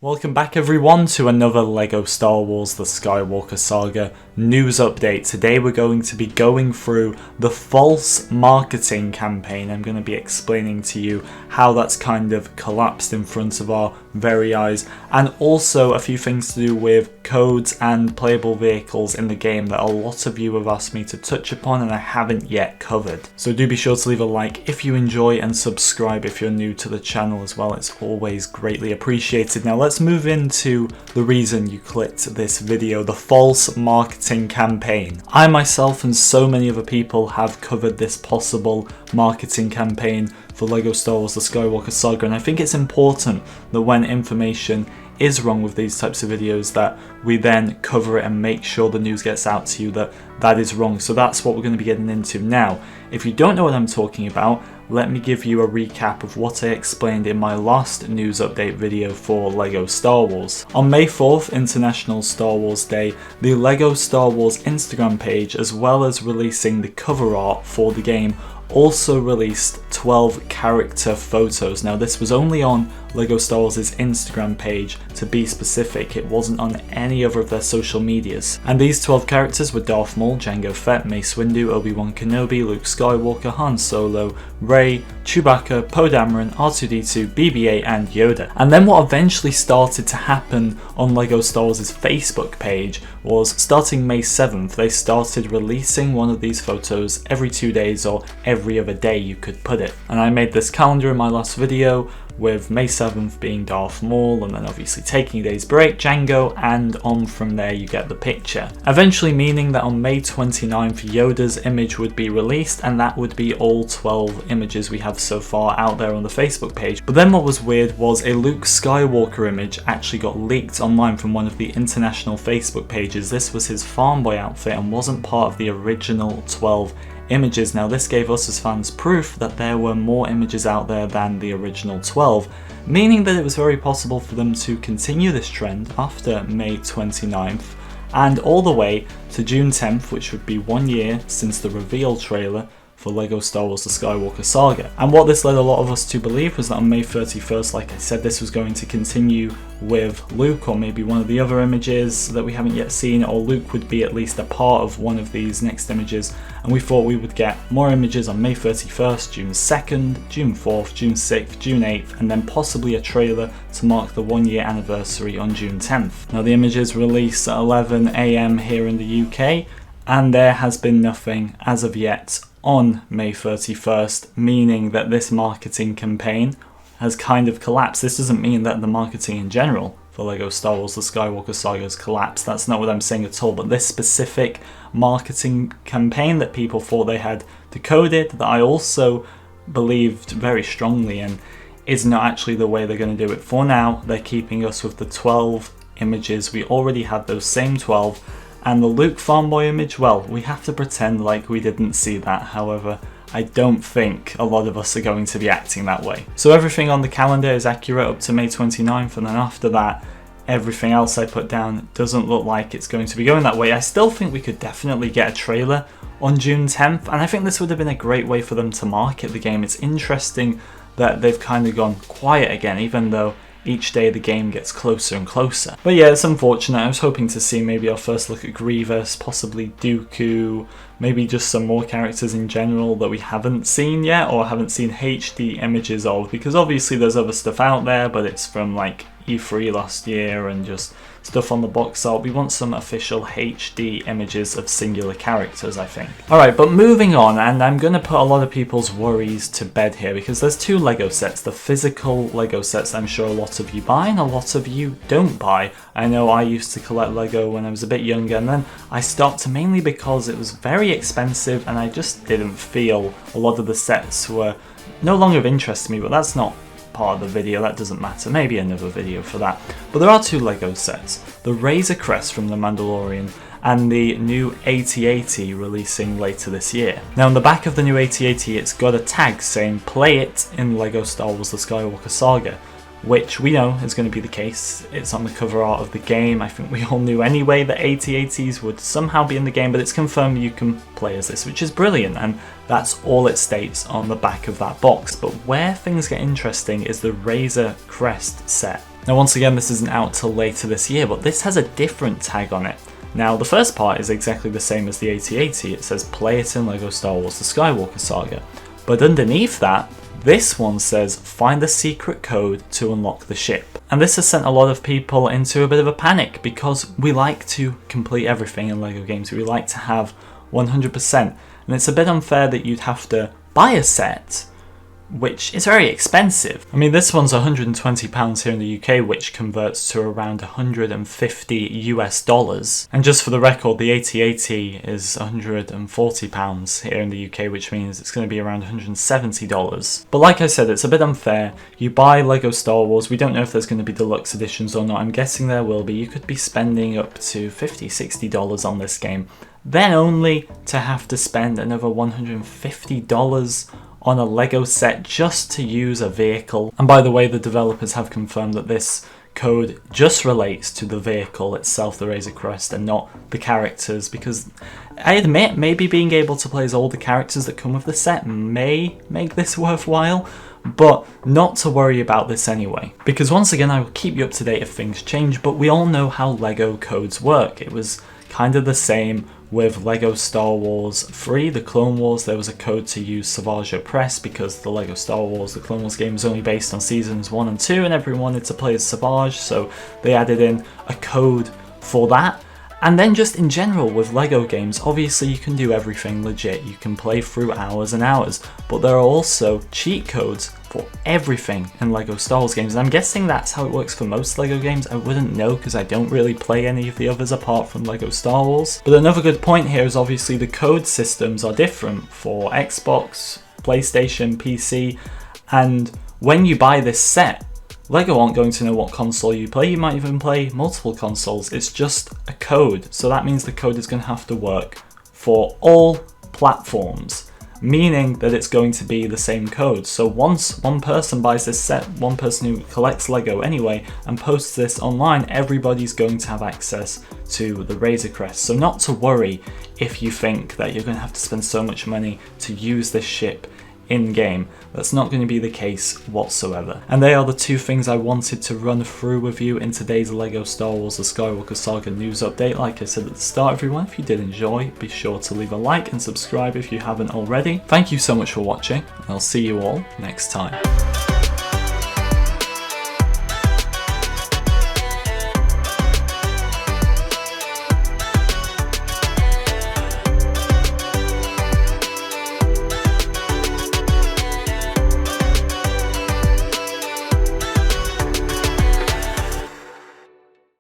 Welcome back everyone to another LEGO Star Wars The Skywalker Saga news update. Today we're going to be going through the false marketing campaign. I'm going to be explaining to you how that's kind of collapsed in front of our very eyes, and also a few things to do with codes and playable vehicles in the game that a lot of you have asked me to touch upon and I haven't yet covered. So do be sure to leave a like if you enjoy and subscribe if you're new to the channel as well. It's always greatly appreciated. Now let's move into the reason you clicked this video, the false marketing campaign. I myself and so many other people have covered this possible marketing campaign for LEGO Star Wars The Skywalker Saga, and I think it's important that when information is wrong with these types of videos that we then cover it and make sure the news gets out to you that that is wrong. So that's what we're going to be getting into now. If you don't know what I'm talking about, let me give you a recap of what I explained in my last news update video for LEGO Star Wars. On May 4th, International Star Wars Day, the LEGO Star Wars Instagram page, as well as releasing the cover art for the game, also released 12 character photos. Now this was only on LEGO Star Wars' Instagram page, to be specific. It wasn't on any other of their social medias. And these 12 characters were Darth Maul, Jango Fett, Mace Windu, Obi-Wan Kenobi, Luke Skywalker, Han Solo, Rey, Chewbacca, Poe Dameron, R2-D2, BB-8 and Yoda. And then what eventually started to happen on LEGO Star Wars' Facebook page was, starting May 7th, they started releasing one of these photos every 2 days, or every other day you could put it. And I made this calendar in my last video, with May 7th being Darth Maul, and then obviously taking a day's break, Jango, and on from there you get the picture. Eventually meaning that on May 29th Yoda's image would be released, and that would be all 12 images we have so far out there on the Facebook page. But then what was weird was a Luke Skywalker image actually got leaked online from one of the international Facebook pages. This was his farm boy outfit and wasn't part of the original 12 images. Now this gave us as fans proof that there were more images out there than the original 12, meaning that it was very possible for them to continue this trend after May 29th and all the way to June 10th, which would be 1 year since the reveal trailer for LEGO Star Wars The Skywalker Saga. And what this led a lot of us to believe was that on May 31st, like I said, this was going to continue with Luke, or maybe one of the other images that we haven't yet seen, or Luke would be at least a part of one of these next images. And we thought we would get more images on May 31st, June 2nd, June 4th, June 6th, June 8th, and then possibly a trailer to mark the 1 year anniversary on June 10th. Now the images release at 11 AM here in the UK, and there has been nothing as of yet on May 31st, meaning that this marketing campaign has kind of collapsed. This doesn't mean that the marketing in general for LEGO Star Wars The Skywalker Saga has collapsed. That's not what I'm saying at all. But this specific marketing campaign that people thought they had decoded, that I also believed very strongly in, is not actually the way they're going to do it. For now, they're keeping us with the 12 images. We already had those same 12. And the Luke Farmboy image, well, we have to pretend like we didn't see that. However, I don't think a lot of us are going to be acting that way. So everything on the calendar is accurate up to May 29th, and then after that, everything else I put down doesn't look like it's going to be going that way. I still think we could definitely get a trailer on June 10th, and I think this would have been a great way for them to market the game. It's interesting that they've kind of gone quiet again, even though each day the game gets closer and closer. But yeah, it's unfortunate. I was hoping to see maybe our first look at Grievous, possibly Dooku, maybe just some more characters in general that we haven't seen yet, or haven't seen HD images of, because obviously there's other stuff out there, but it's from like E3 last year and just stuff on the box art. We want some official HD images of singular characters, I think. Alright, but moving on, and I'm going to put a lot of people's worries to bed here, because there's two LEGO sets, the physical LEGO sets I'm sure a lot of you buy and a lot of you don't buy. I know I used to collect LEGO when I was a bit younger, and then I stopped mainly because it was very expensive and I just didn't feel a lot of the sets were no longer of interest to me, but that's not part of the video, that doesn't matter, maybe another video for that. But there are two LEGO sets, the Razor Crest from The Mandalorian and the new AT-AT releasing later this year. Now on the back of the new AT-AT it's got a tag saying play it in LEGO Star Wars The Skywalker Saga, which we know is going to be the case. It's on the cover art of the game. I think we all knew anyway that AT-ATs would somehow be in the game, but it's confirmed you can play as this, which is brilliant, and that's all it states on the back of that box. But where things get interesting is the Razor Crest set. Now once again, this isn't out till later this year, but this has a different tag on it. Now the first part is exactly the same as the AT-AT, it says play it in LEGO Star Wars The Skywalker Saga. But underneath that, this one says find the secret code to unlock the ship. And this has sent a lot of people into a bit of a panic because we like to complete everything in LEGO games. We like to have 100%. And it's a bit unfair that you'd have to buy a set, which is very expensive. I mean, this one's £120 here in the UK, which converts to around 150 US dollars. And just for the record, the AT-AT is £140 here in the UK, which means it's going to be around $170. But like I said, it's a bit unfair. You buy LEGO Star Wars, we don't know if there's going to be deluxe editions or not. I'm guessing there will be. You could be spending up to $50, $60 on this game, then only to have to spend another $150 on a LEGO set just to use a vehicle. And by the way, the developers have confirmed that this code just relates to the vehicle itself, the Razor Crest, and not the characters, because I admit maybe being able to play as all the characters that come with the set may make this worthwhile, but not to worry about this anyway, because once again I will keep you up to date if things change. But we all know how LEGO codes work. It was kind of the same with LEGO Star Wars 3, the Clone Wars. There was a code to use Savage Press because the LEGO Star Wars, the Clone Wars game was only based on seasons 1 and 2 and everyone wanted to play as Savage, so they added in a code for that. And then just in general with LEGO games, obviously you can do everything legit, you can play through hours and hours, but there are also cheat codes for everything in LEGO Star Wars games, and I'm guessing that's how it works for most LEGO games. I wouldn't know because I don't really play any of the others apart from LEGO Star Wars. But another good point here is obviously the code systems are different for Xbox, PlayStation, PC, and when you buy this set, LEGO aren't going to know what console you play. You might even play multiple consoles. It's just a code, so that means the code is going to have to work for all platforms, meaning that it's going to be the same code. So once one person buys this set, one person who collects LEGO anyway, and posts this online, everybody's going to have access to the Razor Crest. So not to worry if you think that you're going to have to spend so much money to use this ship in-game. That's not going to be the case whatsoever. And they are the two things I wanted to run through with you in today's LEGO Star Wars The Skywalker Saga news update. Like I said at the start, everyone, if you did enjoy, be sure to leave a like and subscribe if you haven't already. Thank you so much for watching, and I'll see you all next time.